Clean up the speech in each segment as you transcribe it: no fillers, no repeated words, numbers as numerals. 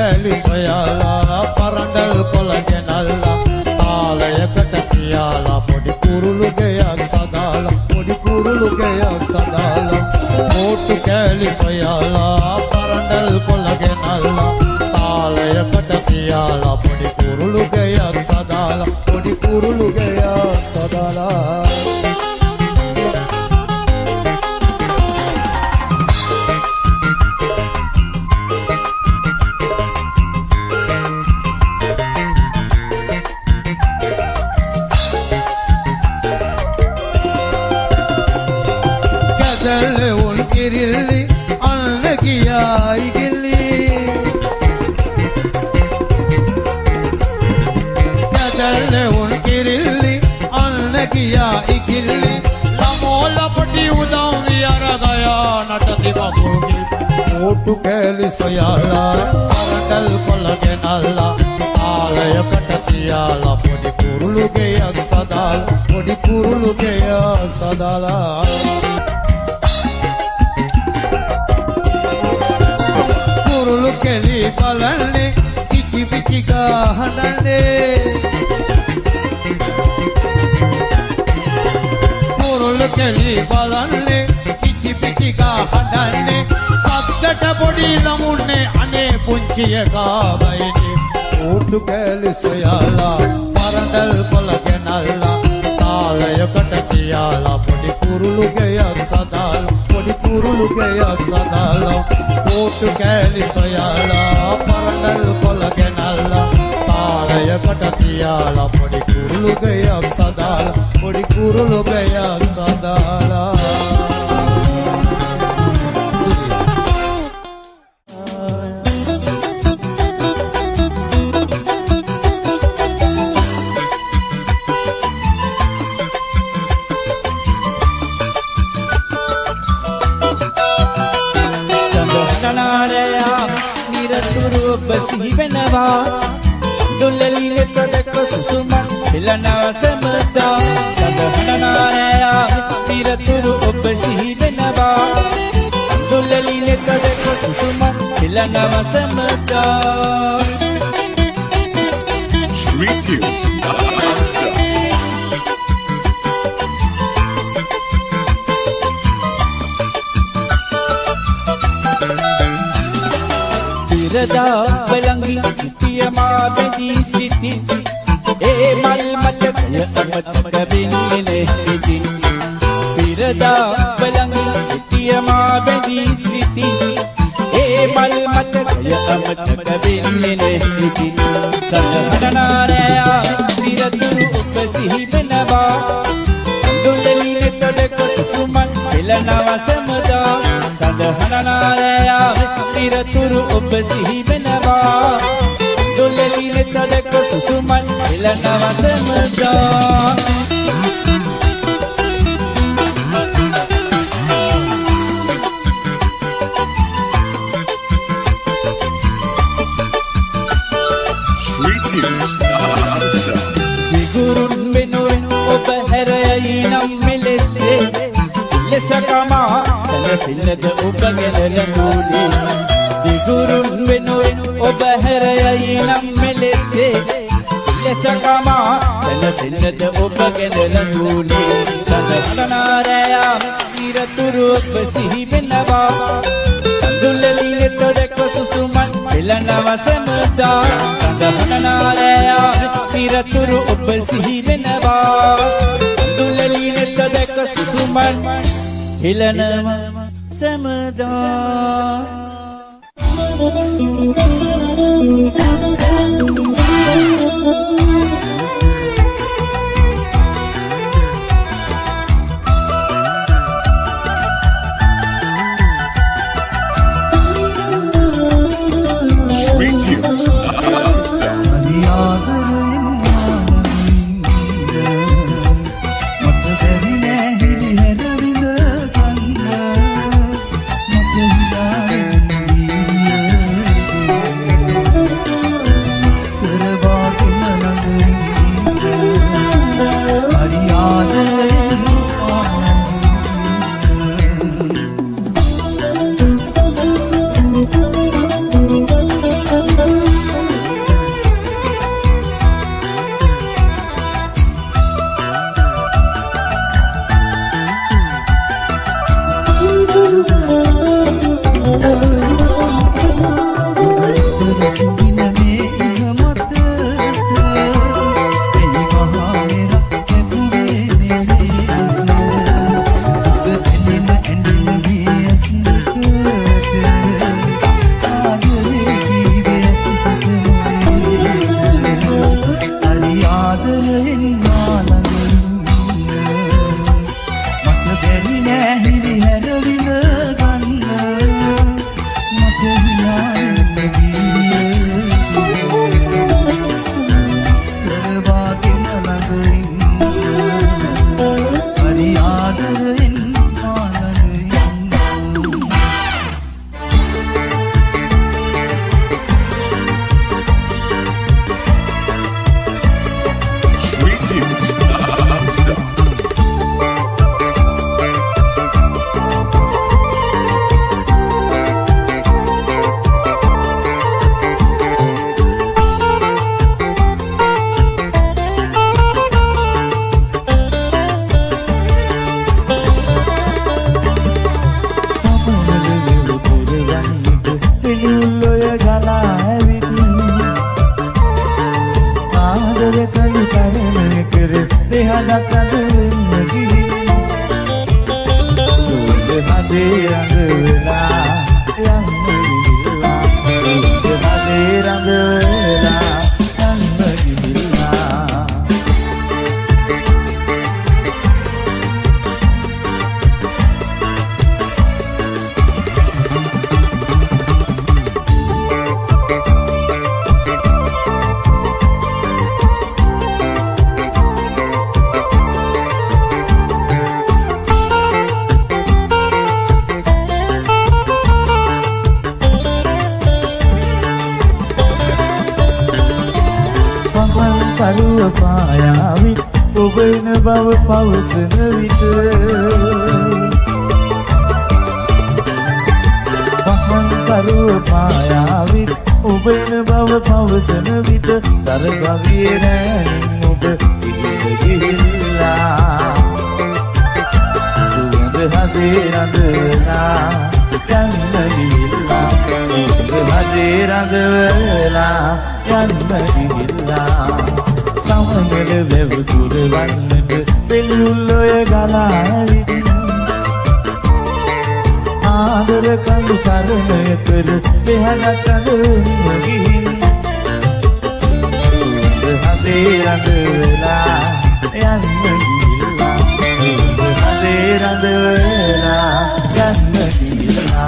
කෑලි සොයාලා පරඬල් කොළ ගෙනල්ලා තාලයකට තියාලා පොඩි කුරුළු ගෙයක් සදාලා පොඩි කුරුළු ගෙයක් සදාලා මෝට්ටු කෑලි සොයාලා පරඬල් කොළ ගෙනල්ලා තාලයකට තියාලා පොඩි කුරුළු ගෙයක් සදාලා පොඩි කුරුළු ගෙයක් සදාලා කිරිල්ලි අන්න ගියා ඉගිල්ලි කදල්ලේ උන් කිරිල්ලි අන්න ගියා ඉගිල්ලි ළමෝ ලපටි උදම් වියර ගයා නටති බබුගි මෝට්ටු කෑලි සොයාලා පරඬල් කොළ ගෙනල්ලා ආලයකට තියාලා පොඩි කුරුළු ගෙයක් සදාලා පොඩි කුරුළු ගෙයක් සදාලා කුරුළු කෙලි බලන්නේ කිචි පිචි ගහනන්නේ කුරුළු කෙලි බලන්නේ කිචි පිචි ගහනන්නේ සද්දට පොඩි ළමුන්නේ අනේ පුංචි එකා බයිනේ මෝට්ටු කෑලි සොයාලා පරඬල් කොළ ගෙනල්ලා තාලයකට තියාලා පොඩි කුරුළු ගෙයක් සදාලා පොඩි කුරුළු ගෙයක් සදාලා මෝට්ටු කෑලි සොයාලා පරඬල් කොළ ගෙනල්ලා තාලයකට තියාලා පොඩි කුරුළු ගෙයක් සදාලා පොඩි කුරුළු ගෙයක් සදාලා බසි වෙනවා දුල්ලලි නෙතදක සුසුමන් හිලනවා සමදා සඳහනනාරයා පිරතුරු ඔබ සිහි වෙනවා දුල්ලලි නෙතදක සුසුමන් හිලනවා සමදා Street Tunes non-stop. පිරදා බලංගි පියමා බෙදී සිටි ඒ මල් මතකය අමතක වෙන්නේ නැති පිරදා බලංගි පියමා බෙදී සිටි ඒ මල් මතකය අමතක වෙන්නේ නැති සඳහනනාරයා පිරතුරු ඔබ සිහි වෙනවා දුල්ලලි නෙතදක සුසුමන් පෙළනවා සමදා සඳහනනාරයා පිරතුරු ඔබ සිහි වෙනවා දුල්ලලි නෙතදක සුසුමන් පෙළනවා සමදා Street Tunes non-stop. විගුරුන් වෙනුවෙන් ඔබ හැරයයි නම් මෙලෙසේ ලෙසකමා සැලසිල්ලද ඔබගෙන ලැබුණේ විගුරුන් වෙනුවෙන් ඔබ හැරයයි නම් මෙලෙසේ ලෙසකමා සැලසිල්ලද ඔබගෙන ලැබුණේ සඳහනනාරයා පිරතුරු ඔබ සිහි වෙනවා දුල්ලලි නෙතදක සුසුමන් පෙළනවා සමදා සඳහනනාරයා පිරතුරු ඔබ සිහි වෙනවා දුල්ලලි නෙතදක සුසුමන් පෙළනවා සමදා Street Tunes non-stop. සිහින මේ ඉහ මතට එයි මහා මෙරක් කැපුවේ මෙලෙස දුක පෙනෙන ඇඬෙන මේ ඇස්නකට ආදරේ කීවේ හිතට මොලේද අලි ආදරෙන් මා ළඟ මට බැරි නෑ හිරි හැරවිල ගන්න මට හිනාවෙන්න සරවාගෙන ළඟ ඉන්න හරි ආදරෙන් මා ළඟ ඉන්න Sweet tunes non-stop. පරුව පායාවිත් ඔබ එන බව පවසන විට පහන් පරුව පායාවිත් ඔබ එන බව පවසන විට සරසවියේ නෑනින් ඔබ පිළිද ගිහිල්ලා සුවඳ හදේ රඳලා යන්න ගිහිල්ලා සුවඳ හදේ රඳලා යන්න ගිහිල්ලා සමනල වැව දුර වන්නට පෙළුල් ඔය ගලා ඇවිත් ආදර කඳු කරණය කර පෙහනට ගිහින් සුවඳ හදේ රඳලා යන්න ගිහිල්ලා සුවඳ හදේ රඳලා යන්න ගිහිල්ලා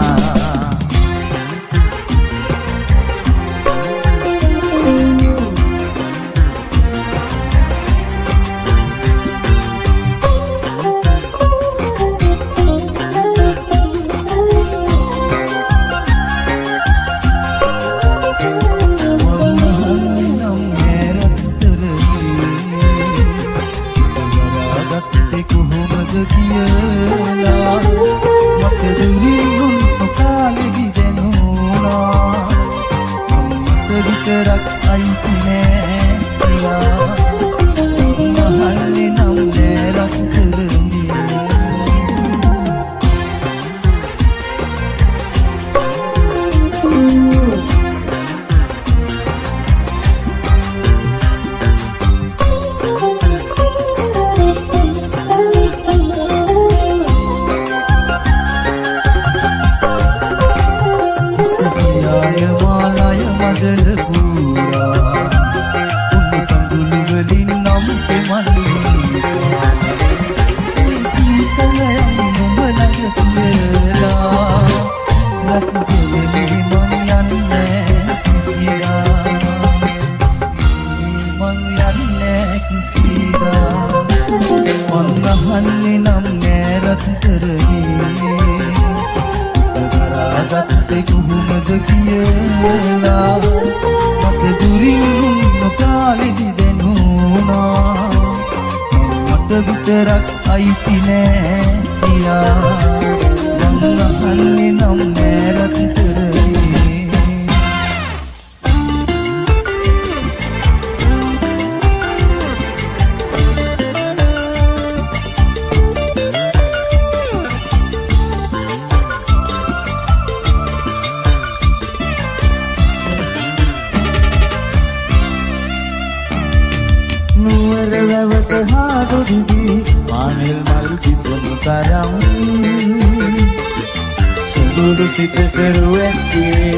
විතරක් අයිති නෑ පියා මහල්ලේ නම් නෑරක් කරන්නේ සතියාය මාලාය මඩල පුරා උන්නු කඳුළු වලින් නම් පෙමන්නිකා සීතලයි නුඹ ළඟ කියලා ලකුදෙලි මං යන්නේ කිසිදා මං යන්නේ කිසිදා මං අහන්නේ නම් නෑරත් කරගේ ගත්තේ කොහොමද කියලා මට දුරින් නොකාලෙදි දෙනුනා මට විතරක් අයිති නෑ පියා මං අහන්නේ නම් නෑරත් කරේ දිවි මානෙල් මල් පිපුණු තරම් සුදුරු සිත කරුවැත්තේ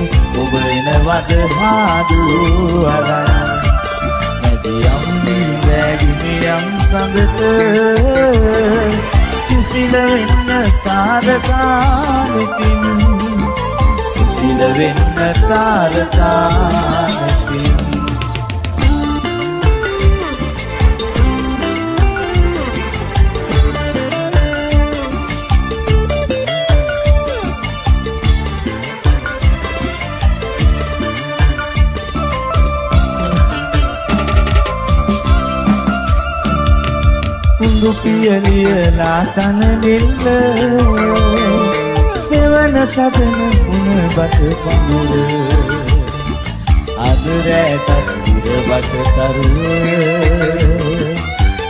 ඔබ එනවද හාදු අරන් මැදියම් වැගිනියම් සඳට සිසිල වෙන්න තාරකානෙතින් සිසිල වෙන්න තාරකානෙතින් පියලියලා තන නිල්ල සෙවන සදන උන බට පඳුර අද රැටත් ඉර බට තරුව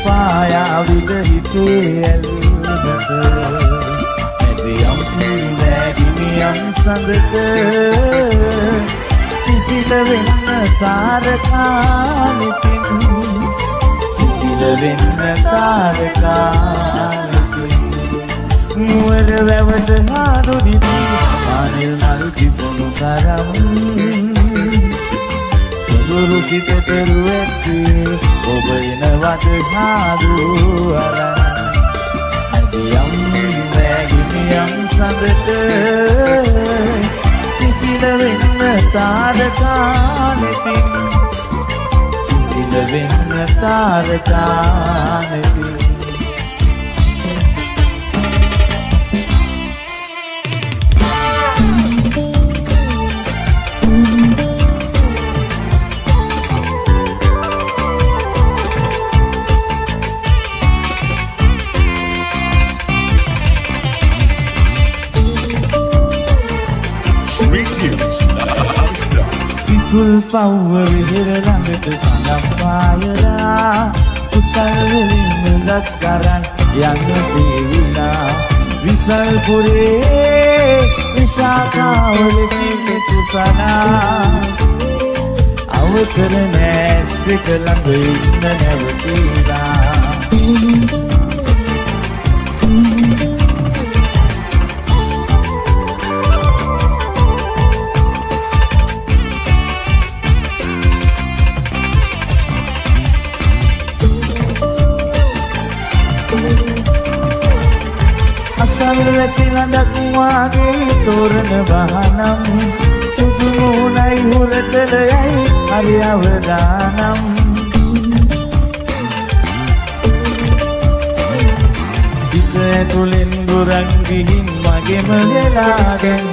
පායාවිද හිතේ ඇල්ලට මැදියම් වැගිනියම් සඳට සිසිල වෙන්න තාරකානෙතින් සිසිල වෙන්න තාරකානෙතින් නුවර වැවට හාදු දිවි මානෙල් මල් පිපුණු තරම් සුදුරු සිත පෙරුවැත්තේ ඔබ එනවද හාදු අරන් මැදියම් වැගිනියම් සඳට සිසිල වෙන්න තාරකානෙතින් සිසිල වෙන්න තාරකානෙතින් Sweet tunes non-stop. සිතුල් පව්ව විහිර ළඟට සඳම් පායලා කුසල් වලින් ලක් කරන් යන්න දේවිලා විසල් පුරේ විශාඛාවල සිට කුසලා අවසර නැස් දෙක ළඟ ඉන්න නැවතිලා සිලඳක් වාගේ තෝරන වහනම් සුදු මුණයි හුරතලයයි හරි අවදානම් සිත ඇතුලෙන් දුරන් ගිහින් මගෙම වෙලාගෙන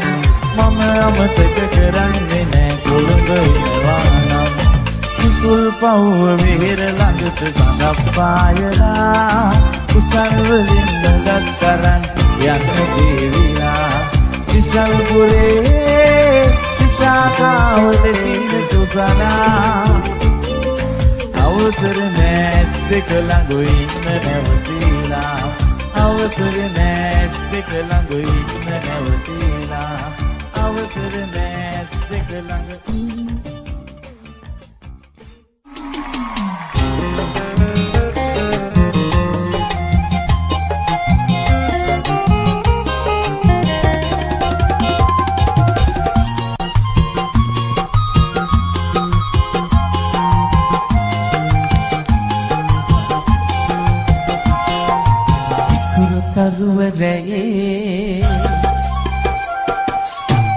මම අමතක කරන්නේ නෑ කොළඹ එනවානම් සිතුල් පව්ව විහිර ළඟට සඳක් පායලා කුසල් වලින් ලඟක් කරන් යන්න දේවිලා විසල් පුරේ විශාඛාවල සිට කුසලා අවසර නැස් දෙක ළඟ ඉන්න නැවතිලා අවසර නැස් දෙක ළඟ ඉන්න නැවතිලා අවසර නැස් දෙක ළඟ කරුවරයේ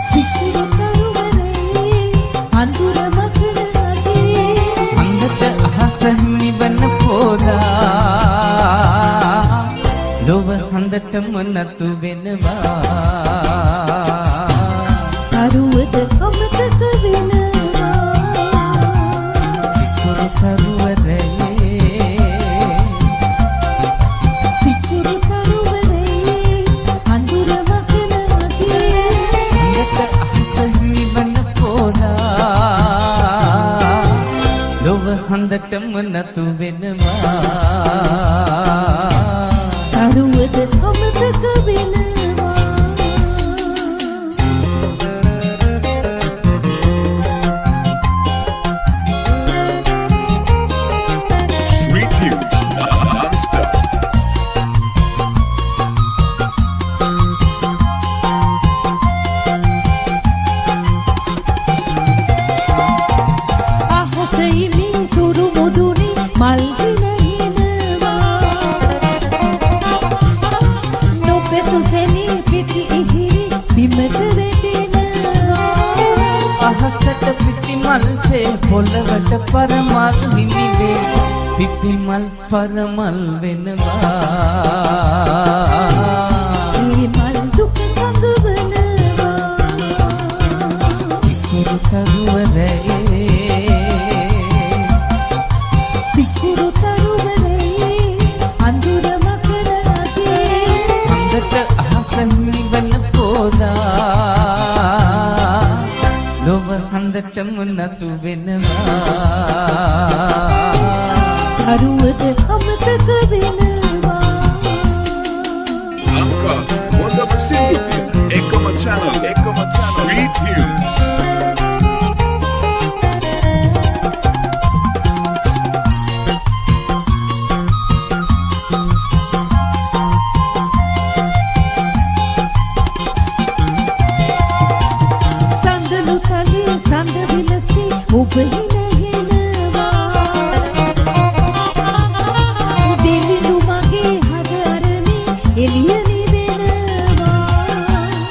සිසිරු කරුවරයේ අඳුර මකන අසේ අංගත අහස නිවන පොදා ලොව හඳටම නතු වෙනවා කරුවද අමතක වෙනවා සිසිරු කරුවරයේ හඳටම නතු වෙනවා කරුවද අමතක වෙනවා Sweet tunes non-stop. පොළවට පරමල් හිමිවේ පිපිමල් පරමල් වෙනවා ඒ මල් දුක සංගවනවා සිකුරු තරුවරේ සිකුරු තරුවරේ අඳුර මකර රගේ හඳට අහස නිවන පොදා ලොව හඳටම නතු වෙනවා තරුවද අමතක වෙනවා Anka, wanda msingi Ekoma Channel, Sweet Tunes. සඳලු තලේ සඳ විලසි ඔබ හිනහෙනවා දෙලිලු මගේ හද අරනේ එළිය නිවෙනවා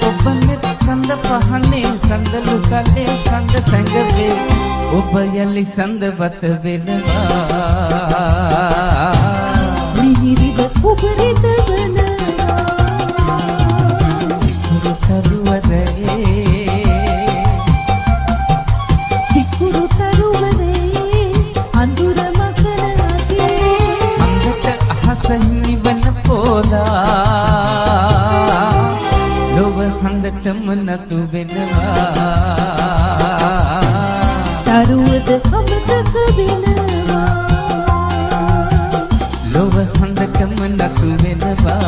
ඔබ මෙත් සඳ පහනේ සඳලු කලේ සඳ සැඟවේ ඔබ යලි සඳ වත වෙනවා මිහිරිව ඔබ රිදවනවා සිකුරු තරුවරේ සිකුරු තරුවනේ අඳුර මකර රගේ හඳට අහස නිවන පොදා ලොව හඳටම නතු වෙනවා තරුවද අමතක වෙනවා ලොව හඳටම නතු වෙනවා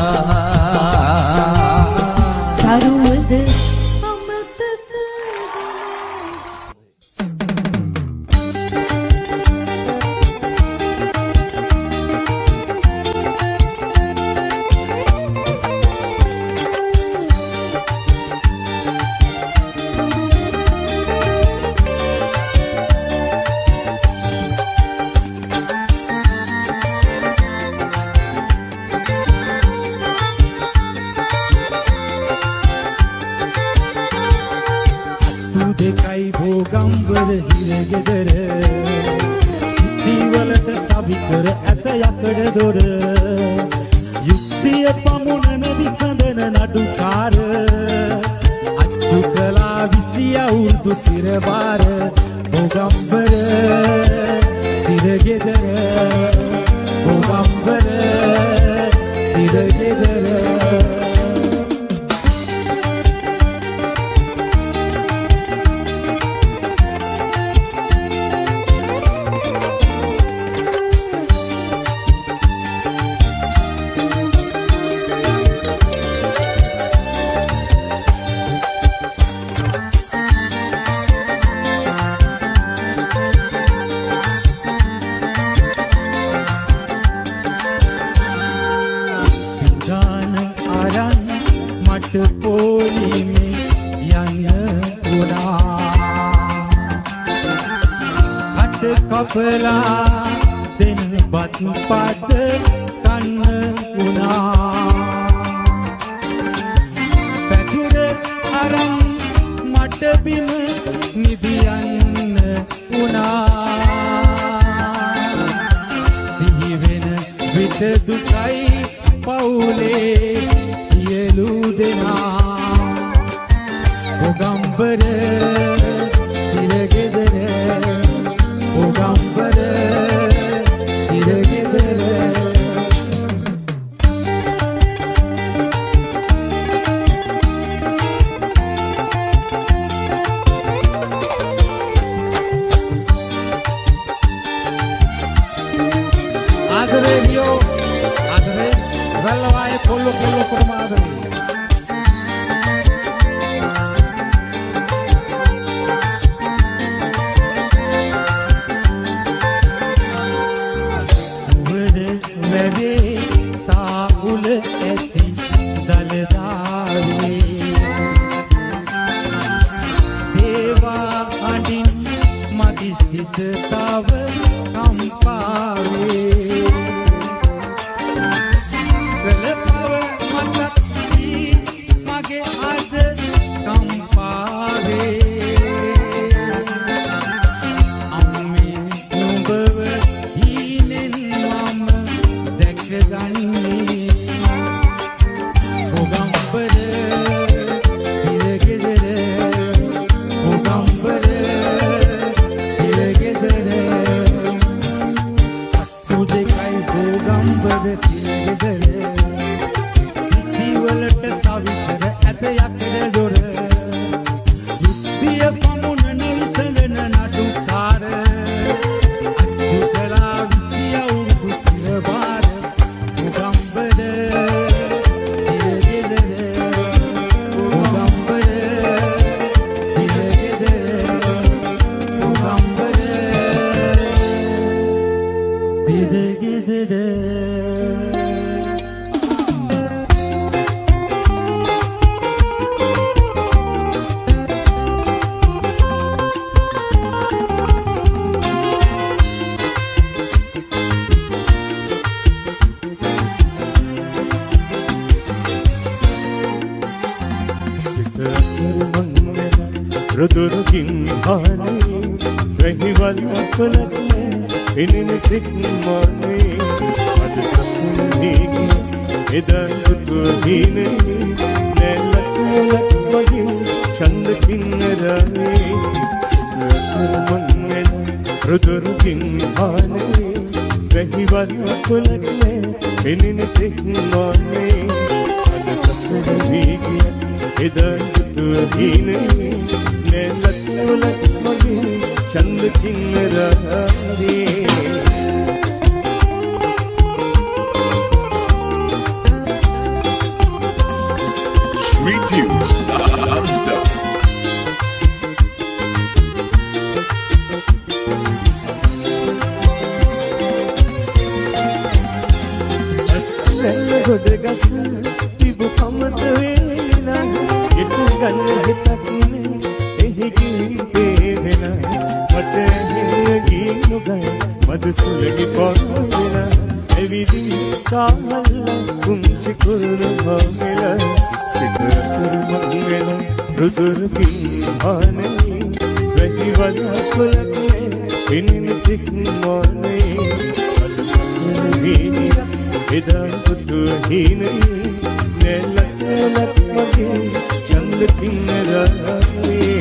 තරුවද අමතක දෙකයි භෝගම්බර හිරගෙදර ඉතිවලට සවිකර ඇත යකඩ දොර යුක්තිය පමුණන විසඳන නඩුකාර අච්චු කලා විසි අවුරුදු සිරවාර භෝගම්බර හිරගෙදර භෝගම්බර හිරගෙදර ගාන අරන් මට පොලිමේ යන්න වුණා අට කපලා දෙන බත් පාත කන්න වුණා පැදුර අරන් මට බිම නිදියන්න වුණා සිහි වෙන විට දුකයි පවුලේ සියලු දෙනා ඔගම්බර ඉරගෙදර ඔගම්බර ඉරගෙදර ආදරේ ලියෝ ආදරේ රල්වායේ කොල්ල කොරම ආදරේ වැඩේ තාඋල ඇති දලදාවේ දේවා අඩින් මදි සිත තව කම්පාවේ කළ පව මතක් මගේ අද කම්පාවේ මංගල රුදුරුකින් හානේ රහිවල් කොලක්නේ එනින තික් මානේ අද සසුනේකි එදා දුතුහිනේ නැලක් වගේ චන්ද කින්නරනේ මංගල රුදුරුකින් හානේ රහිවල් කොලක්නේ එනින තික් මානේ අද සසුනේකි එදා දුතුහිනේ නැලක් වගේ चंद किन्नरारे Street Tunes non-stop. ගොඩ ගස තිබු කමත වේලා ගෙට ගන්න හිතක් නේ එහි ගිහින් පේනවා මට හිමියගී නොගයි මද සුලගි පොරවෙලා එවිදි කාමල්ල කුංචි කුරුණු හොමෙලා සිත කුරුමංගල රුදුරුකින් හානේ වැහිවල කොලකේ පිනින තික් මොනේ අද සසනවී එදා දුතුහිනේ නැලක් වගේ චන්ද කින්නරාවේ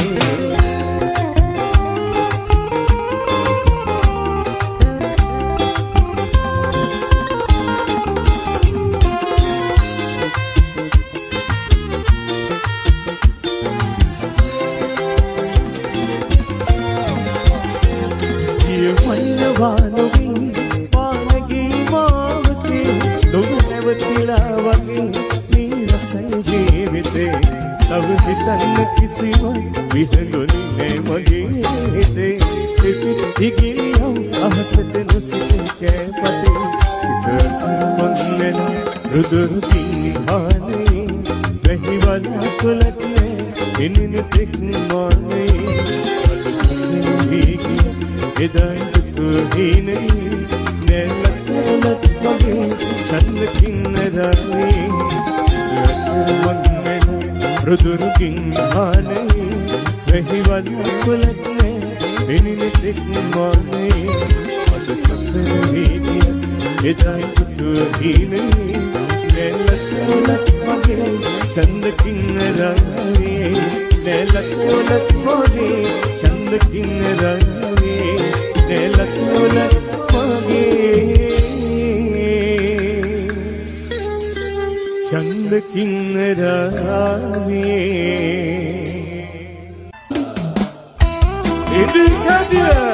රුදුරුකින් හානේ වැහිවල කොලක්නේ එනින තික් මානේ අද සසනේකි එදා දුතුහිනේ නැලක් වගේ චන්ද කින්නරනේ මංගල රුදුරුකින් හානේ වැහිවල කොලක්නේ එනින තික් මානේ අද සසනේකි එදා දුතුහිනේ නැලක් වගේ චන්ද කින්නරාවේ නැලක් වගේ චන්ද කින්නරාවේ නැලක් වගේ චන්ද කින්නරාවේ ඉදිකදියා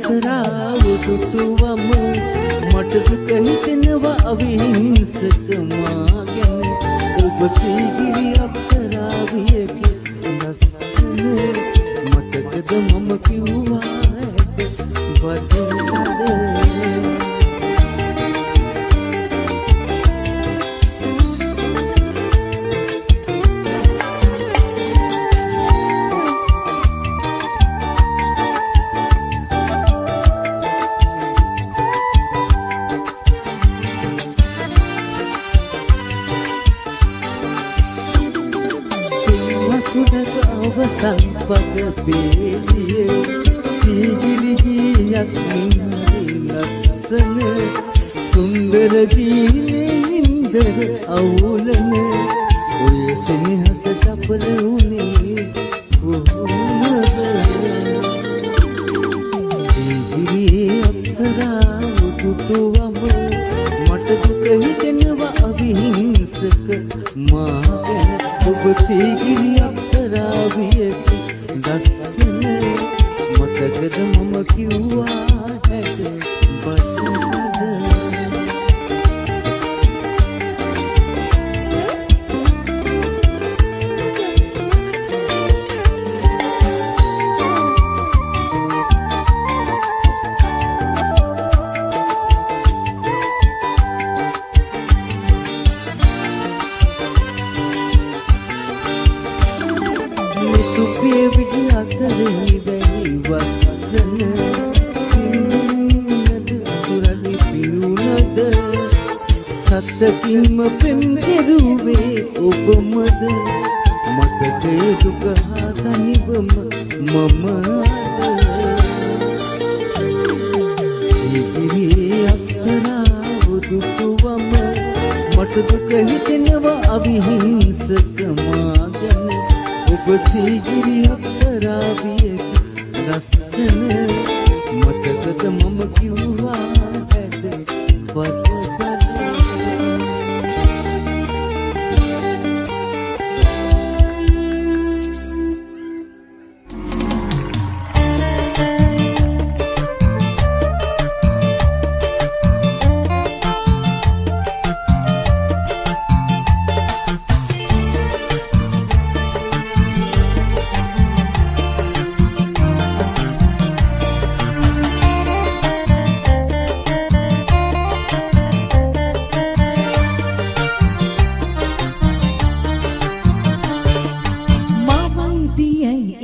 අප්සරාව දුටුවම මට දුක හිතෙනවා අවිහිංසක මා ගැන ඔබ සීගිරි අප්සරාවියගේ ලස්සන මතකද මම කිව්වා බදලද සුඩක අවසන් පද බේලියේ සීගිරි ගීයක් නිනදී ලස්සන සුන්දර ගීනේ ඉන්දර අවුලන ඔය සෙනෙහස චපල උනේ කොහොමද සීගිරි අප්සරාව දුටුවම මට දුක හිතෙනවා අවිහිංසක මා ගැන ඔබ සීගිරි අප්සරාවියකි දස්සන මතකද මම කිව්වා හැට බසනද පියවිඩි අතරේ වැහි වස්සන සිංහනද සුරලි පිනුනද සත්තකින්ම පෙම් කෙරුවේ ඔබමද මතකය දුක හා තනිවම මමද සීගිරි අප්සරාව දුටුවම මට දුක හිතෙනවා අවිහිංසක මා ගැන ඔබ සීගිරි අප්සරාවියකි ලස්සන මතකද මම කිව්වා හැට බදලද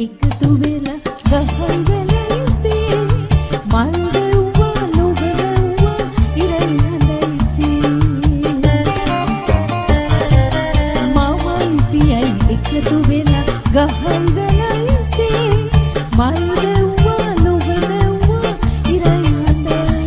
එකතු වෙලා ගහන් වෙලයිසේ මල් දෙව්වා ලොව දෙව්වා ඉරන් හඳයිසේ මමයි පියයි එකතු වෙලා ගහන් වෙලයිසේ මල් දෙව්වා ලොව දෙව්වා ඉරන් හඳයිසේ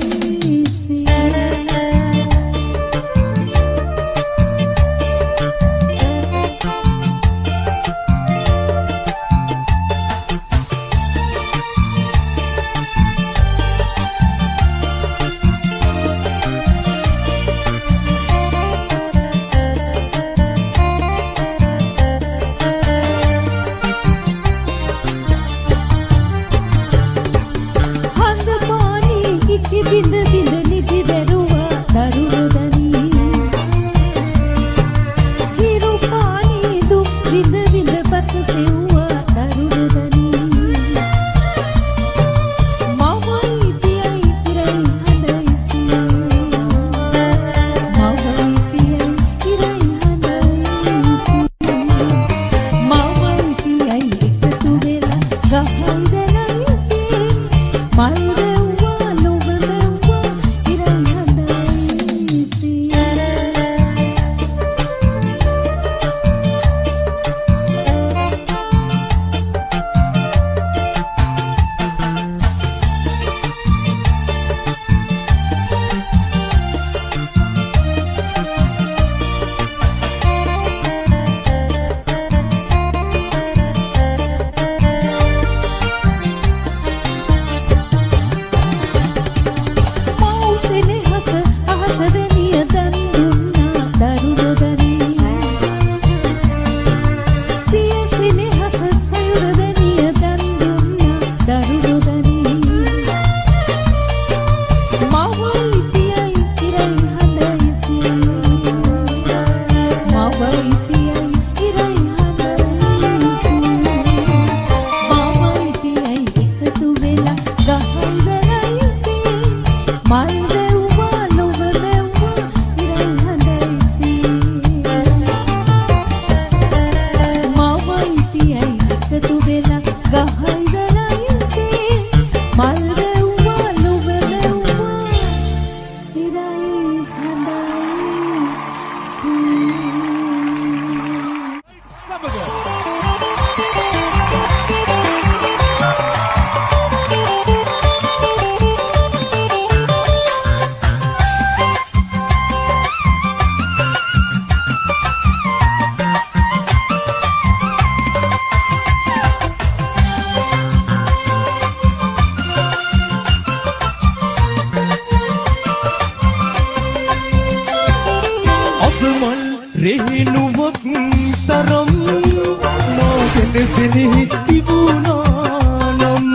සෙනෙහි තිබුණා නම්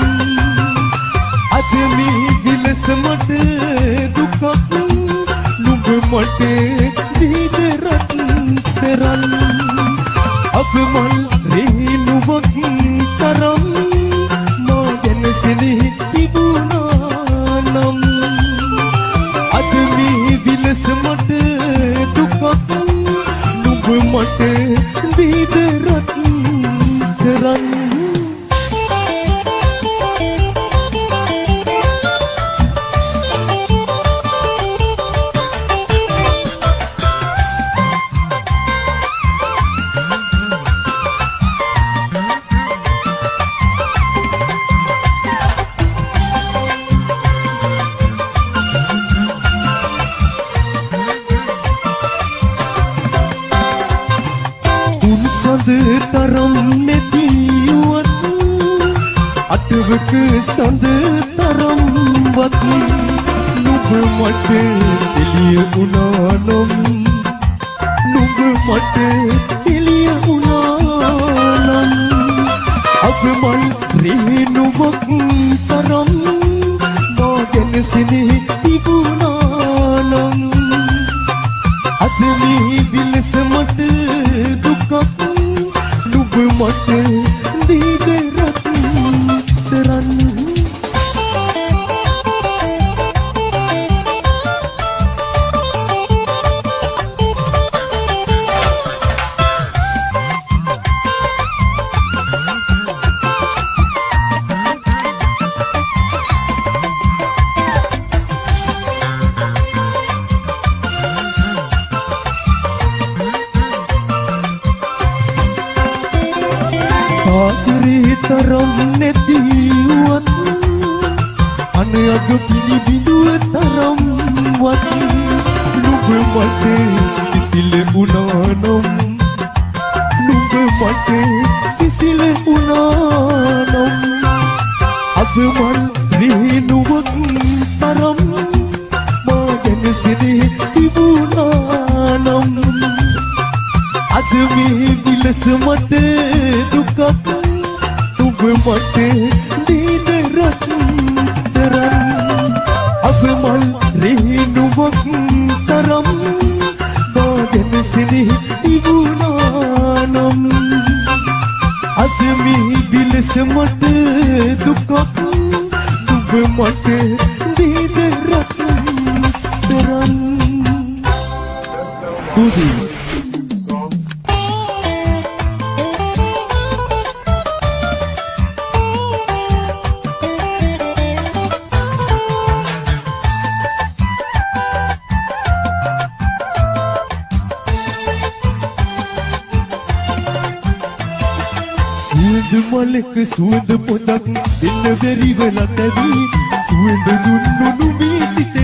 අද මේ විලස මට දුකක් නුඹ මට දීද රත්තරන් අගමල් රේණුවක් තරම් මා ගැන සෙනෙහි තිබුණා නම් අද මේ විලස මට දුකක් නුඹ මට දීද රත්තරන් තරම් නැතිවත් අටවක සඳ තරම්වත් නුඹ මට එළිය වුණා නම් නුඹ මට එළිය වුණා නම් අගමල් රේණුවක් තරම් මා ගැන සෙනෙහි තිබුණා නම් අද මේ විලස මට දුකක් නුඹ මට දීද රත්තරන් ආදරේ තරම් නැතිවත් අනයග පිළිබිඳුව තරම්වත් නුඹ මට සිසිල වුණා නම් නුඹ මට සිසිල වුණා නම් අගමල් රේණුවක් තරම් මා ගැන සෙනෙහි තිබුණා නම් අද මේ විලස මට දුකක් නුඹ මට දීද රත්තරන් අගමල් රේණුවක් තරම් මා ගැන සෙනෙහි තිබුණා නම් අද මේ විලස මට දුකක් නුඹ මට දීද රත්තරන් කුදී මලක සුවඳ පොදක් දෙන්න බැරි වෙලා තැවි සුවඳ දුන්නු නුඹේ සිතට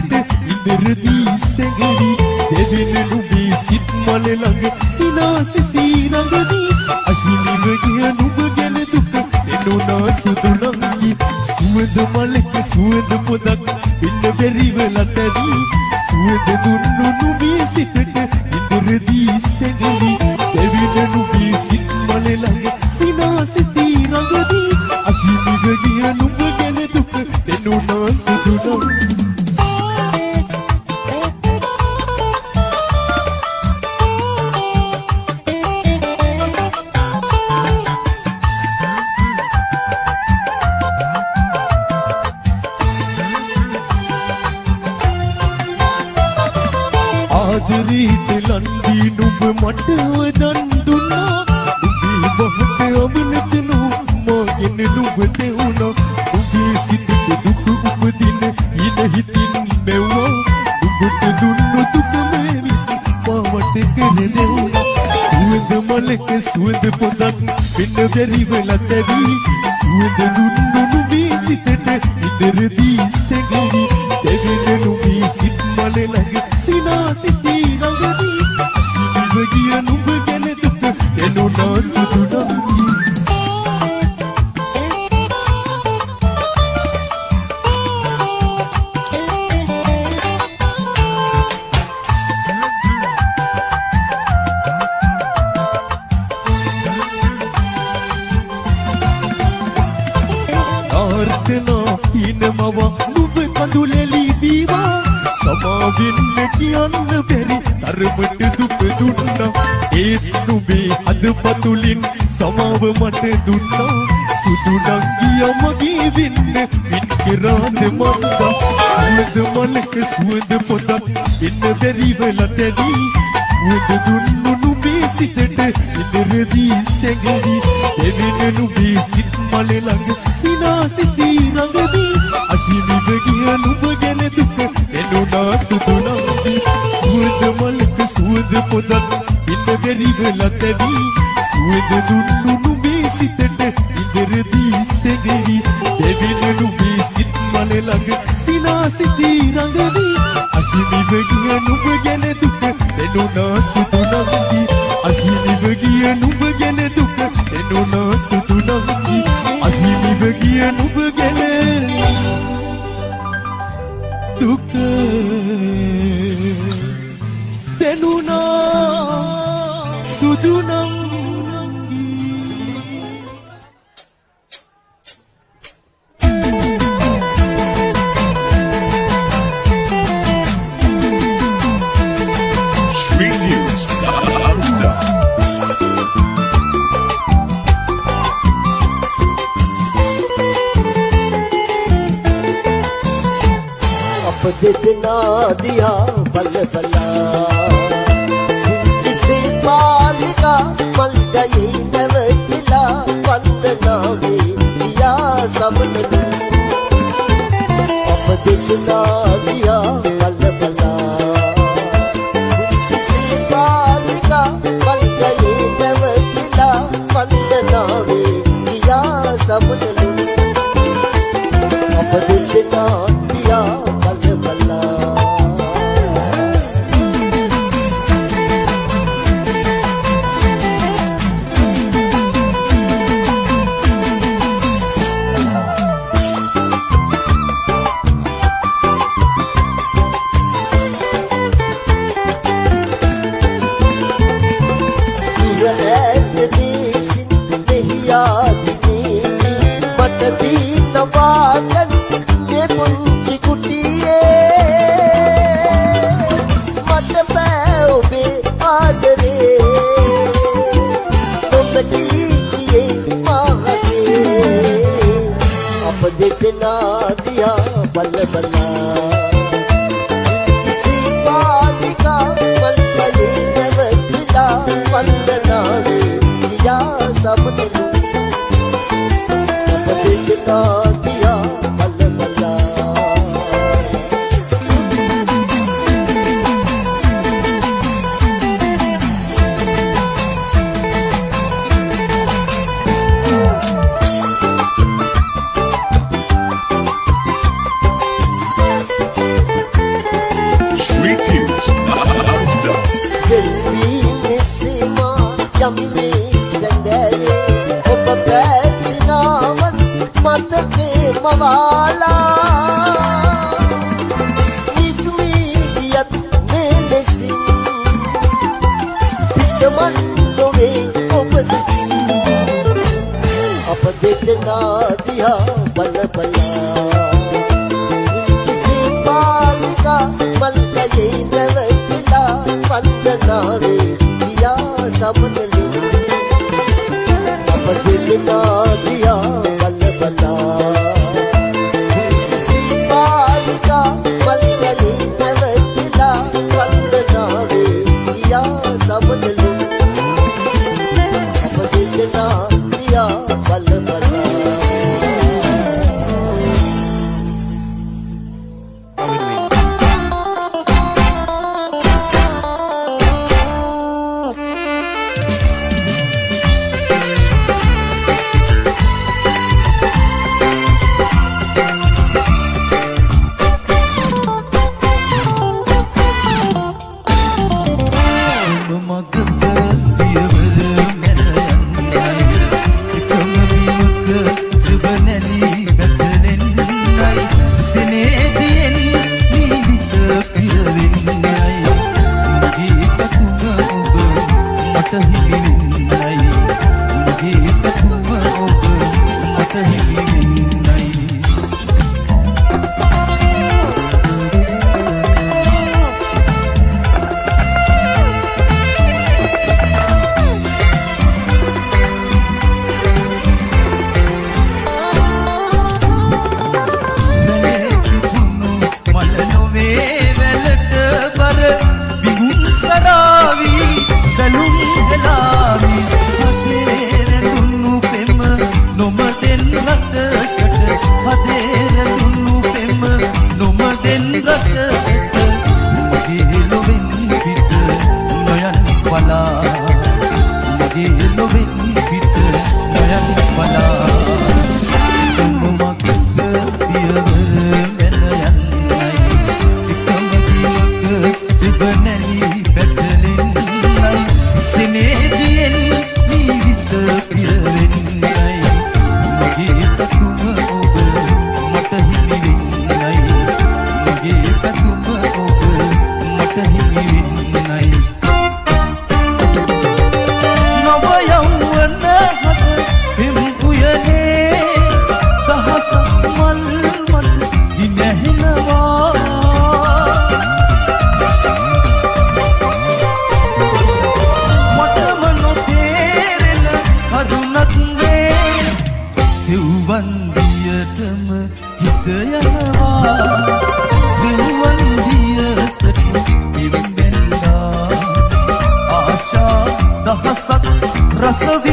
ඉඳරදී සැඟවි දෙවෙන නුඹේ සිත් මල ළඟ සිනාසිසී රඟදී අහිමිව ගිය නුඹ ගැන දුක දෙනුනා සුදු නංගි සුවඳ මලක සුවඳ පොදක් දෙන්න බැරි වෙලා තැවි සුවඳ දුන්නු නුඹේ සිතට ඉඳරදී සැඟවි දෙවෙන නුඹේ සිත් මල ළඟ සිනාසිසී රඟදී අහිමිව ගිය නුඹ ගැන දුක දෙනුනා සුදු නංගි ආදරේට ලන්දී නුඹ මට දන් දුන්නා නුඹේ බහට අවිනතනු මාගෙන නුඹ දෙවුණා නුඹේ සිතට දුක උපදින ඉන හිතින් මෙව්වා නුඹට දුන්නු දුක මේවි පාවට කර දෙවුණා සුවඳ මලක සුවඳ පොදක් වෙන්න බැරි වෙලා තැවි සුවඳ දුන්නු නුඹේ සිතට ඉදරදී සැඟවි දෙවෙන නුඹේ සිත් මල ළඟ සිනාසිසී රඟදී අහිමිව ගිය නුඹ ගැන දුක දෙනුනා සුදු නංගි ප්‍රාර්ථනා ඉනමව නුඹ කඳුලෙලි දීවා සමාවෙන්න කියන්න බැරි තරමට දුක දුන්නා ඒත් නුඹේ අදපතුලින් සමාව මට දුන්නා සුදු නංගිය මගේ වෙන්න පින් කරාද මන්දා සුවඳ මලක සුවඳ පොතක් එන්න බැරි වෙලා තැවි සුවඳ දුන්නු නුඹේ සිතට ඉදරදී සැඟවි දෙවෙන නුඹේ සිත් මල ළඟ සිනාසිසී රඟදී අහිමිව ගිය නුඹ ගැන දුක එනුනා සුදු නංගි සුවඳ මලක සුවඳ පොතක් එන්න බැරි වෙලා තැවි සුවඳ දුන්නු නුඹේ සිතට ඉදරදී සැඟවි දෙවෙන නුඹේ සිත් මල ළඟ සිනාසිසී රඟදී අහිමිව ගිය නුඹ ගැන දුක එනුනා සුදු නංගි අහිමිව ගිය නුඹ ගැන දුක එනුනා සුදු නංගි අහිමිව ගිය නුඹ ගැන දුක එනුනා සුදු නංගි Street News non-stop. අප දෙදෙනා දිහා බල බලා කිසි පාලිකා මල්ගයේ නැවතිලා වන්දනාවේ ගියා සමනලු අප දෙදෙනා දිහා බල බලා කිසි පාලිකා මල්ගයේ නැවතිලා වන්දනාවේ ගියා සමනලු අප දෙදෙනා දිහා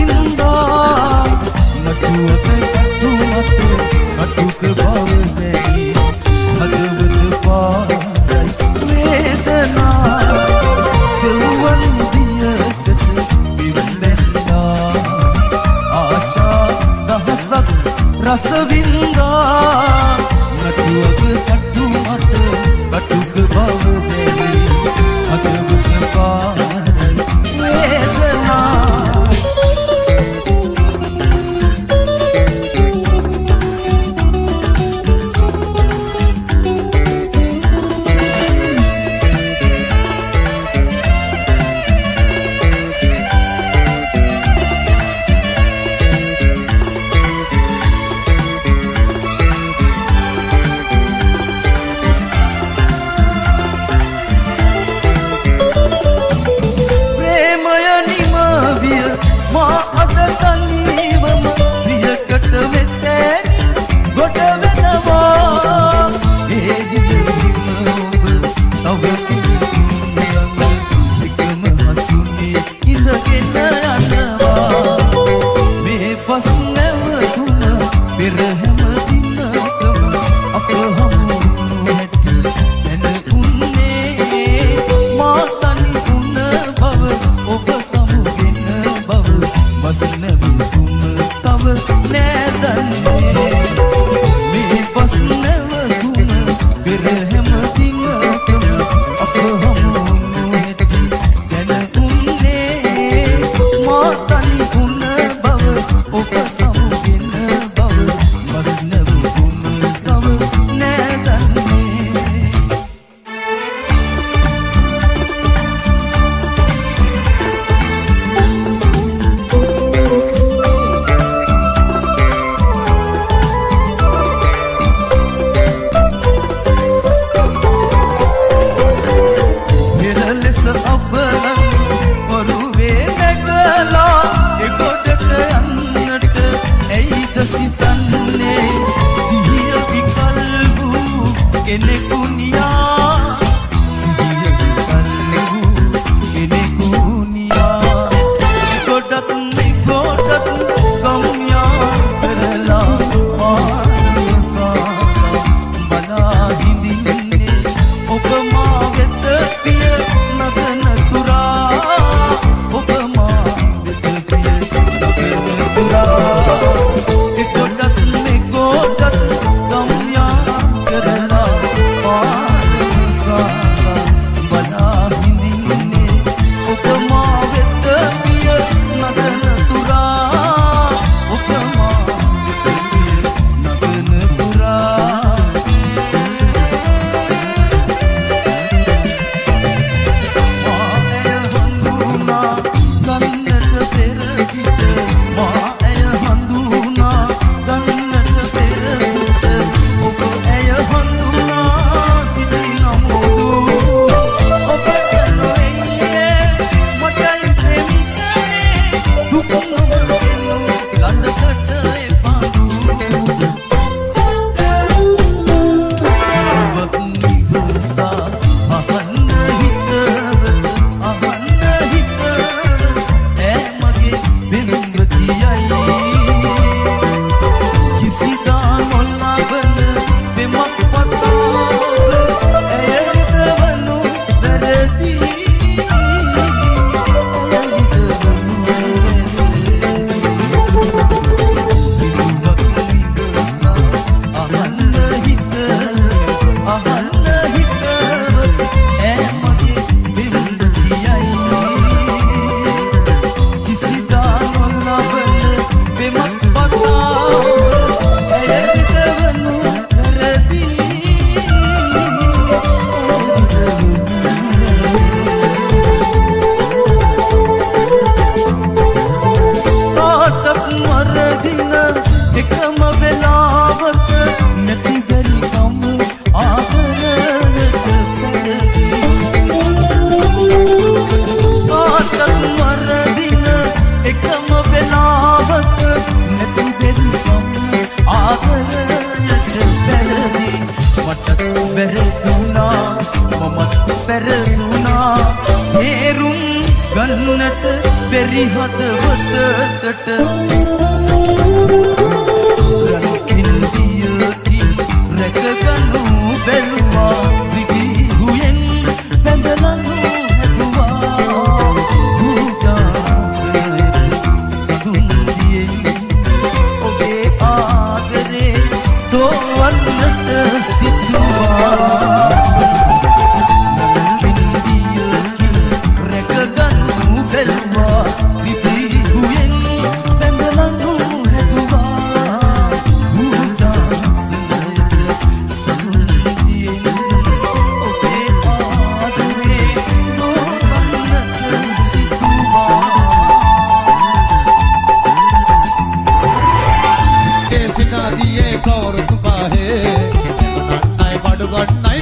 වින්දා නටුවක කටුමත කටුක බවදැයි හදවත පාරයි වේදනා සෙව්වන් දියකට පිවිලෙන්දා ආශා දහසක් රස වින්දා නටුවක කටුමත කටුක බවදැයි හදවත පාරයි වේදනා ගන්නට බැරි බැරි හදවතකට රන්කින්දියකින් රැකගනු බැලුවා විදී හුයෙන් බැඳලනු හැදුවා භූජාසයට සඳුන්දියෙන් ඔබේ ආදරේ තෝවන්නට සිතුවා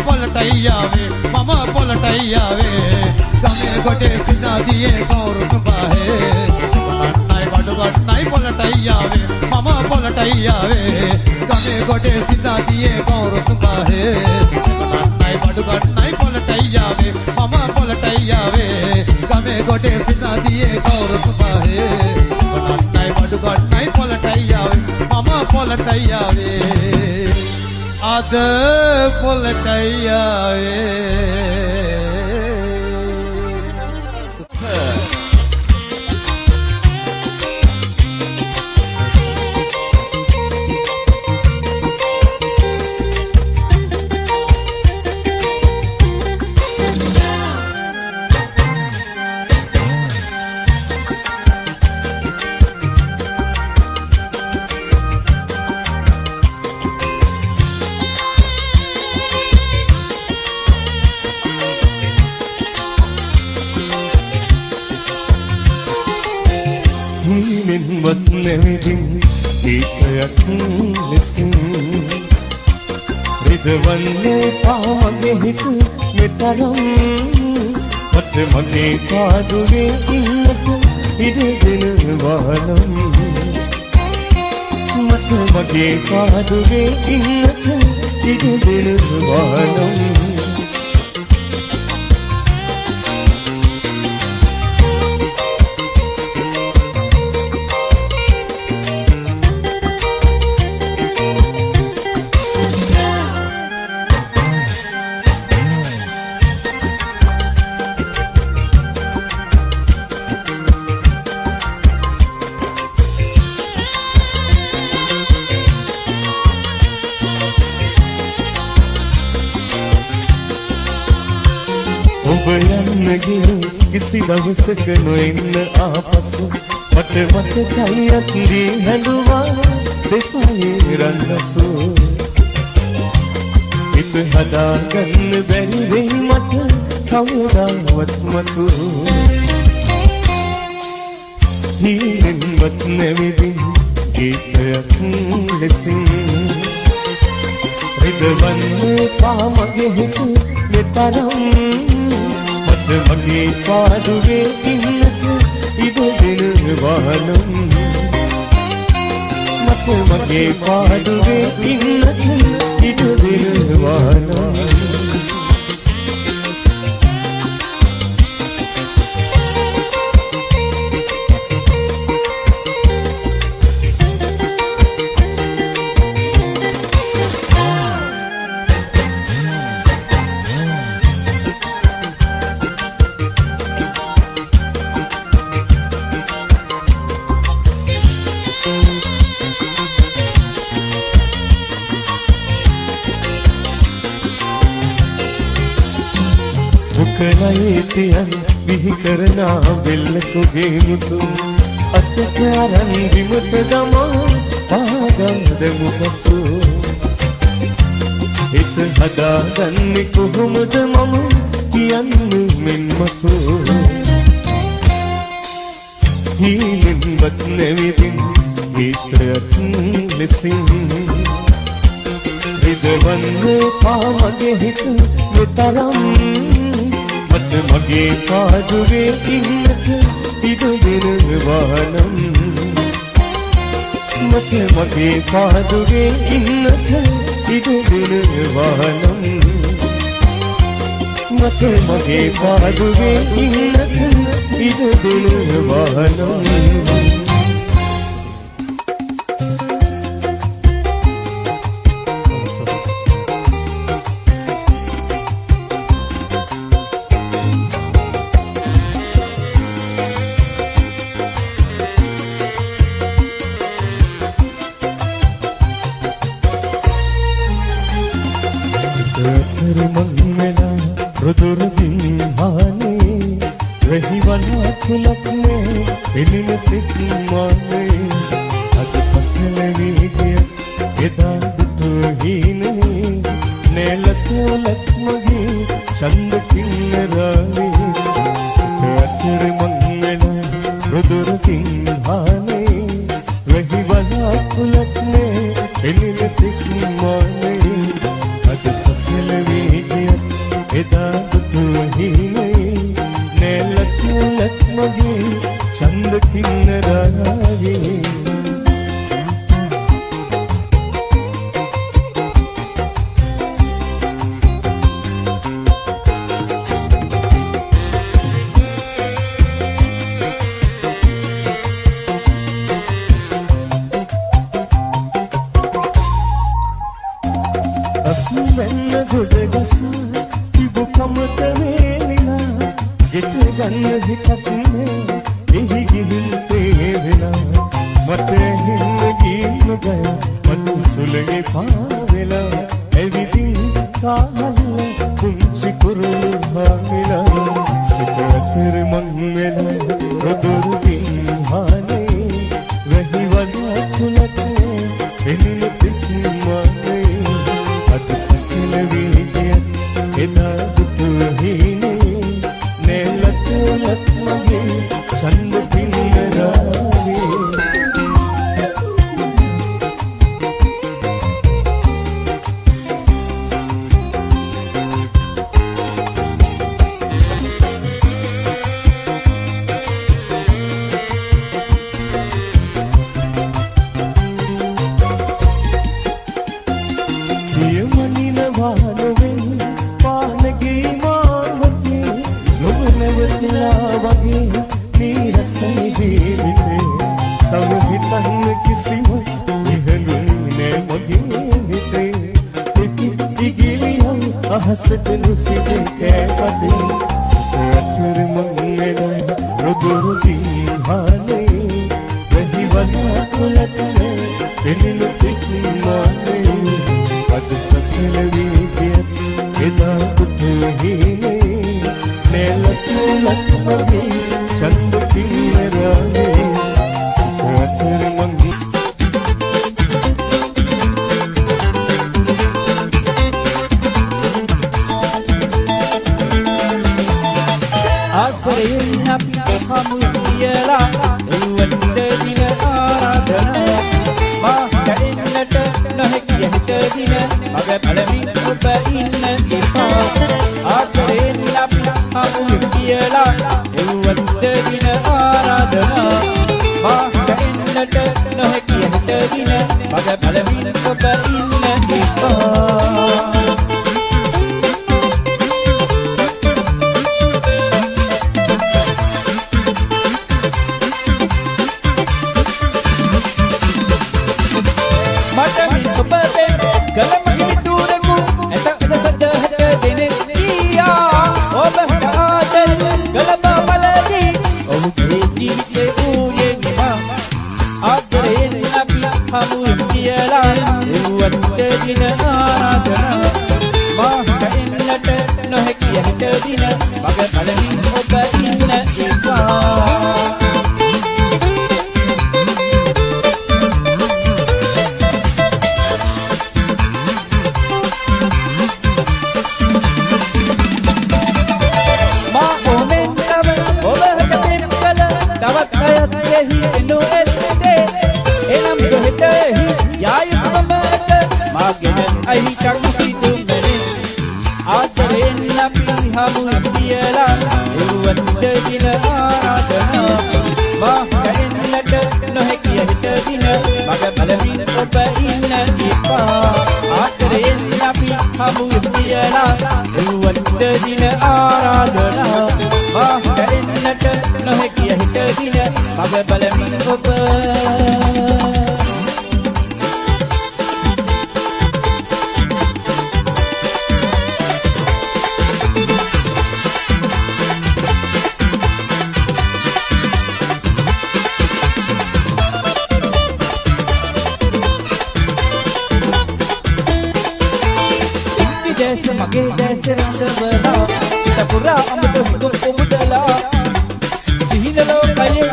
පොලටයියාවේ මම පොලටයියාවේ ගමේ කොටේ සිනාදියේ කවුරුත් බාහේ නන්නයි බඩු ගන්නයි පොලටයියාවේ මම පොලටයියාවේ ගමේ කොටේ සිනාදියේ කවුරුත් බාහේ නන්නයි බඩු ගන්නයි පොලටයියාවේ මම පොලටයියාවේ ගමේ කොටේ සිනාදියේ කවුරුත් බාහේ නන්නයි බඩු ගන්නයි පොලටයියාවේ මම පොලටයියාවේ අද පොලටයියාවේ හිමින්වත් නැවිදින් දීපයක් ලෙසින් රිදවන්නේ පාමගේ හිත මෙතරම් මට මගේ පාදුවේ ඉන්නක ඉඩදෙන වහනම් මට මගේ පාදුවේ ඉන්නක ඉඩදෙන වහනම් ඔබ යන්න ගිය කිසි දවසක නොඑන්න ආපසු මට මතකයි අත්දී හැඬුවා දෙපයේ රන්නසු හිත හදාගන්න බැරි වෙයි මට කවදාවත් මතු හිමින්වත් නැවිදින් ගීතයක් ලෙසින් රිදවන්නේ පාමගේ හිත මෙතරම් මගේ පාදුවේ ඉන්නක ඉඩදෙන වහනම් මට මගේ පාදුවේ ඉන්නක ඉඩදෙන වහනම් කලයිතියන් විහි කරනා බෙල්ලකුගේ මුතු අතට අරන් විමුත දමා පාගන්දමු පසු හිත හදාගන්නේ කොහොමද මම කියන්නේ මෙන්මතු හිමින්වත් නැවිදින් ගීතයක් ලෙසින් රිදවන්නේ පාමගේ හිත මෙතරම් මට මගේ පාදුවේ ඉන්නක ඉඩදෙන වහනම් මට මගේ පාදුවේ ඉන්නක ඉඩදෙන වහනම් මට මගේ පාදුවේ ඉන්නක ඉඩ දෙන වහනම් රුදුරකින් හානේ රහිවනා කුලක්නේ එළින තිත්මානේ අද සසල වේගය එදා දුටු හීනේ නෙලතුලක් මගේ චන්ද කින්නරානේ සතර මංගල රුදුරකින් හානේ රහිවනා කුලක්නේ එළින තිත්මානේ අද සසල වේගය එදා දුටු හීනේ නෙලතුලක් මගේ චන්ද කින්නරාගේ අස්වෙන්න ගොඩගස තිබු කමත වේලිලා ගෙට ගන්න හිතක් නේ එහි ගිහින් තේරෙලා මට හින්න ගින්න ගය මතු සුලේ පාවෙලා එවිදින් කාහල්ල කුංචි කුරුළු භාමිලා සිතතර මං වෙලා රොදොරුකින් හානේ වැහි වඩා කුලක්නේ එනින පිටිමානේ අද සසල වේගය එදා දුටු හීනේ නෙලතුලක් මගේ චන්ද පින්නරාගේ අහසට නුසිත කැපතේ සතර මංගල රුදුරුකින් හානේ රහිවනා කුලක්නේ එළින පිටිමානේ අද සසල වේගය එදා දුටු හීනේ නෙලතුලක් මගේ චන්ද කින්නරාගේ සතර මංගල ආදරයෙන් අපි හමු කියලා එව්වට දින ආරාධනා මා කැඩෙන්නට නොහැකිය හිට දින මග පළමින් ඔබ ඉන්න එපා ආදරයෙන් අපි හමු කියලා එව්වට දින ආරාධනා මා කැඩෙන්නට නොහැකිය හිට දින මග පළමින් ඔබ ඉන්න එපා දින ආරාධනා මා කැඩෙන්නට නොහැකිය හිට දින මග පළමින් ඔබ ඉන්න එපා මා ඕමෙන් තව ඔබට පෙම් කළ තවත් අයත් එහි එනු එත්තේ එනම් ගොහෙතෙහි යායුතුම මාගෙන අහිතක් සිදුමනේ ආදරයෙන් අපි හමු කියලා එව්වට දින ආරාධනා මා කැඩෙන්නට නොහැකිය හිට දින මග පළමින් ඔබ ඉන්න එපා ආදරයෙන් අපි හමු කියලා එව්වට දින ආරාධනා මා කැඩෙන්නට නොහැකිය මග බලමින් ඔබ මගේ දැස රඳවලා සිත පුරා අමත හුදුම් උමුදලා සිහින ලෝකයේ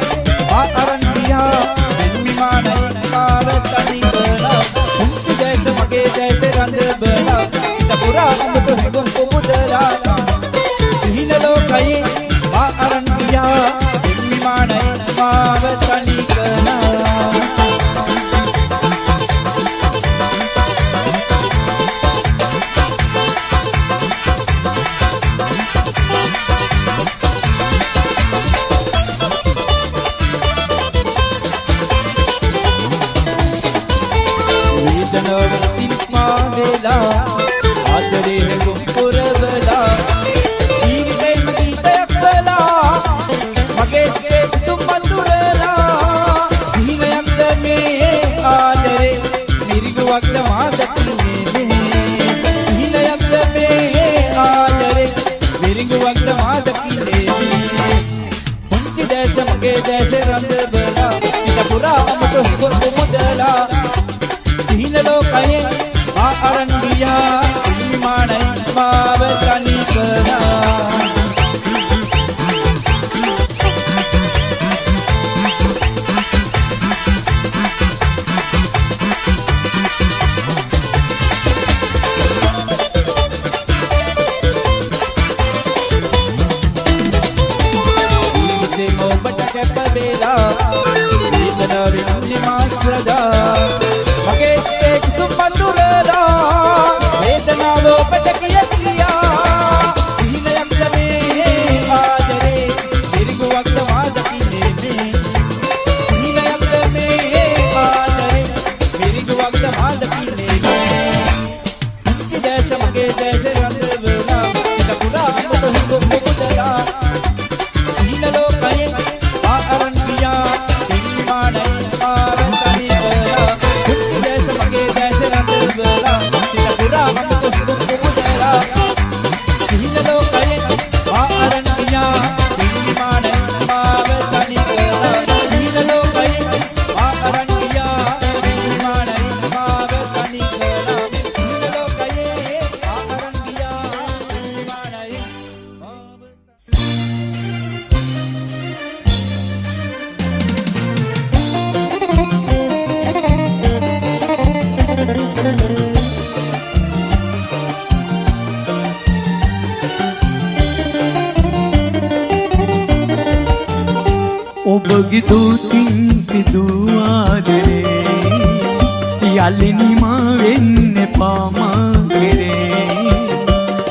මා අරන් ගියා වෙන්මිමානයි මාව තනි කරලා උන්ති දැස මගේ දැස රඳවලා සිත පුරා අමත හුදුම් උමුදලා සිහින ලෝකයේ මා අරන් ගියා වෙන්මිමානයි මාව තනි කරලා ආදරේ ගොම් පුරවලා ඊරිතේ මගීතයක් කළා මගේ සිතේ සුම්බඳුරලා සිහිනයක්ද මේ ආදරේ මිරිගුවක්ද මා දකින්නේ සිහිනයක්ද මේ ආදරේ මිරිගුවක්ද මා දකින්නේ පුංචි දැස මගේ දැස රඳවලා සිත පුරා අමත හුඟ මුදලා සිහින ලෝකයේ මා අරන් ගියා විමානයි මාව තනි කරලා ඉතින් ඔබට කැප වේලා වේදනාවෙන් මාස්රදා මගේ සිතේ සුම්බඳුරලා වේදනාව ඔබට කියා සිහිනයක්ද මේ ආදරේ මිරිගුවක්ද මා දකින්නේ මේ සිහිනයක්ද මේ ආදරේ මිරිගුවක්ද මා දකින්නේ මේ පුංචි දැස මගේ දැස රඳවලා සිත පුරා අමත හුඟ මුදලා සිහින ලෝකයේ මා අරන් ගියා විමානයි මාව තනි කරලා පුංචි දැස මගේ දැස රඳවලා සිත පුරා අමත හුඟ මුදලා සිහින ලෝකයේ මා අරන් ගියා විමානයි මාව තනි කරලා සිහින ලෝකයේ මා අරන් ගියා විමානයි මාව තනි කරලා සිහින ලෝකයේ මා අරන් ගියා විමානයි මාව ඔබගේ දූතින් පිදූ ආදරේ යලි නිමා වෙන්න පාමා කෙරේ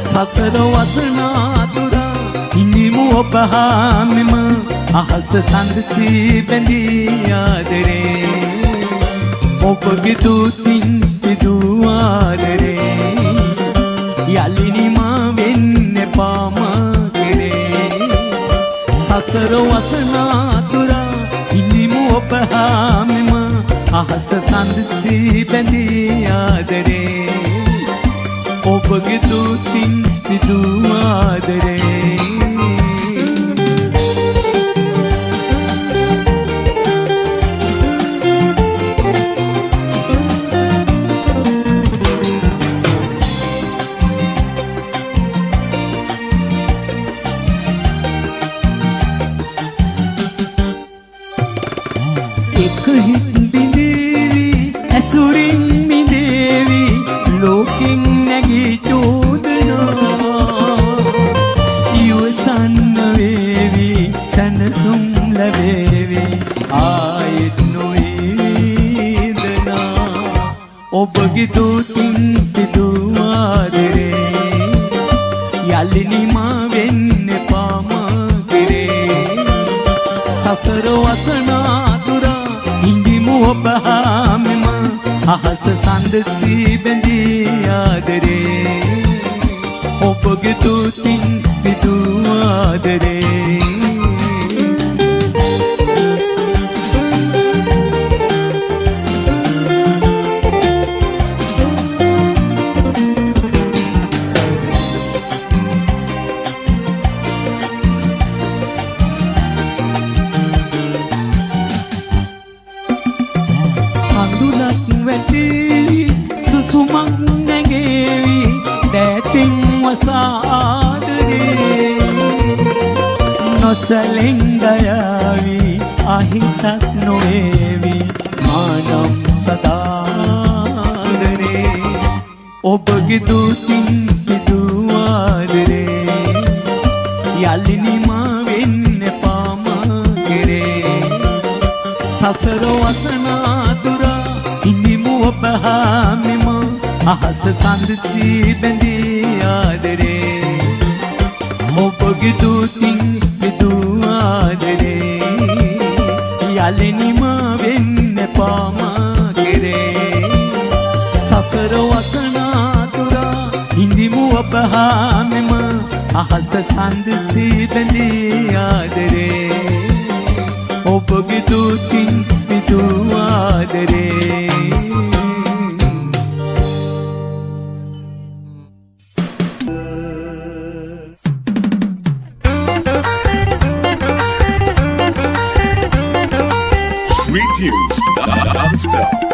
සසර වසනාතුරා හිඳිමු ඔබ හාමෙම අහස සඳසී බැඳී ආදරේ ඔබගේ දූතින් පිදූ ආදරේ යලි නිමා වෙන්න පාමා කෙරේ සසර වසනාතුරා හිඳිමු ඔබ හාමෙම අහස සඳසී බැඳී ආදරේ ඔබගේ දූතින් පිදූ ආදරේ එක හිත් බිඳේවි ඇසුරින් මිදේවි ලෝකෙන් නැගී චෝදනා ඉවසන්න වේවි සැනසුම් ලැබේවි ආයෙත් නොවේවි වේදනා ඔබගේ දූතින් පිදූ ආදරේ යලි නිමා වෙන්න පාමා කෙරේ සසර වසනාතුරා හිඳිමු ඔබ හාමෙම අහස සඳසී බැඳී ආදරේ ඔබගේ දූතින් පිදූ ආදරේ අහසක් වැටි සුසුමක් නැගේවි දැතින් වසාදරේ නොසලෙන් ගයාවි අහිතක් නොවේවි මානම් සදාදරේ ඔබගේ දුතින් පිදුවාදරේ යලිනිමා වෙන්න පාමා කෙරේ සසර වසනාතුරා ඉනිමු ඔබ හැමෙම අහස සඳසී බැඳී ආදරේ ඔබගේ දුතින් පිදුවාදරේ යලිනිමා වෙන්න පාමා කෙරේ සසර වසනාතුරා ඉනිමු ඔබ හැමෙම අහස සඳසී බැඳී ආදරේ ඔබගේ දුතින් පිදුවාදරේ Sweet tunes non-stop.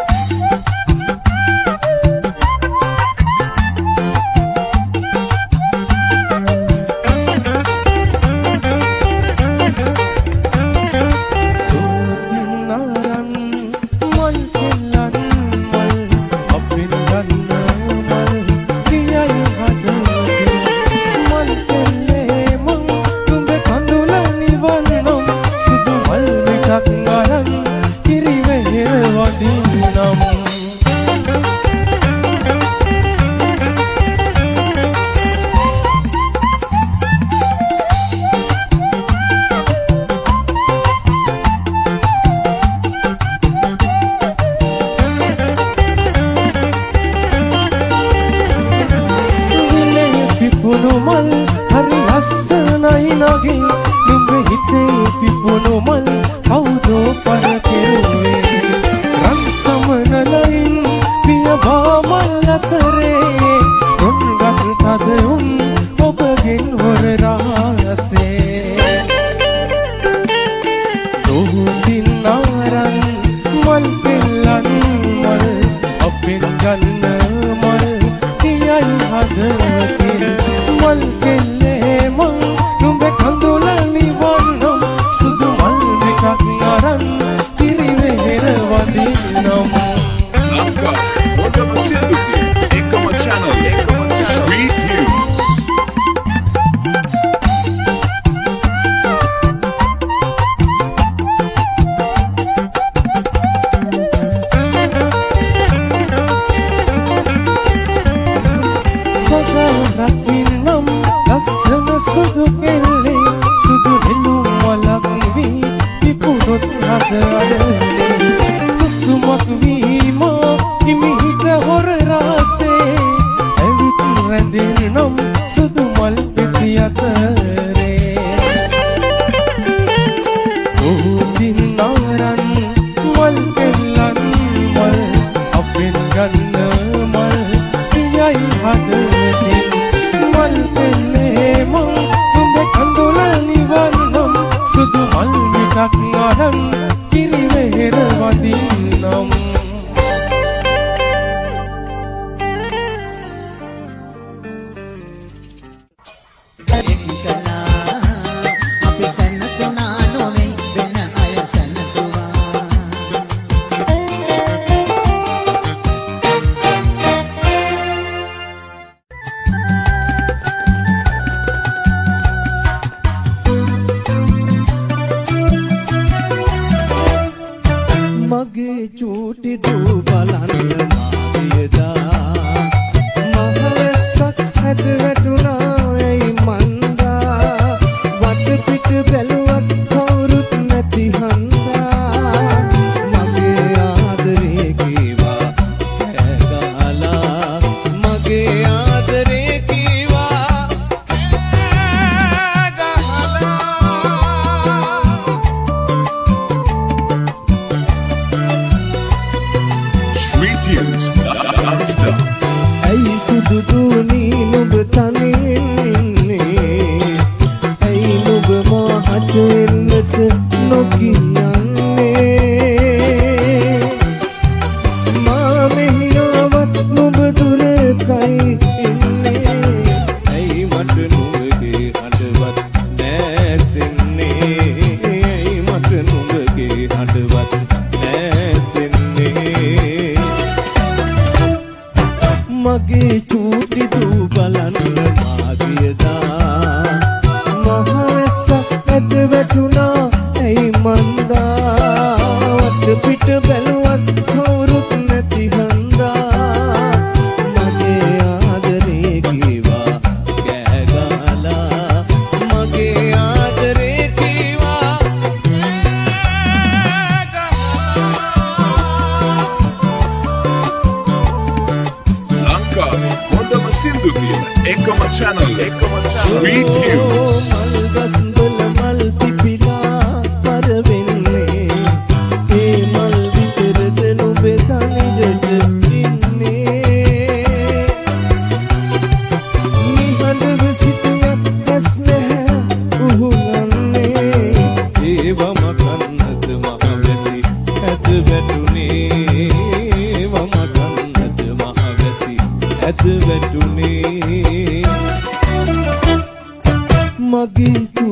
සින්දු තියෙන එකම channel Sweet Tunes. මල් ගස්වල මල් පිපිලා පරවෙන්නේ ඒ මල් විතරද නුඹේ තනියද ඉන්නේ නිහඬව සිටියත් ඇස් නැහැ උහුලන්නේ ඒවම කන්නද මහවැසි ඇද වැටුනේ වම කන්නද මහවැසි ඇද වැටුනේ මගේ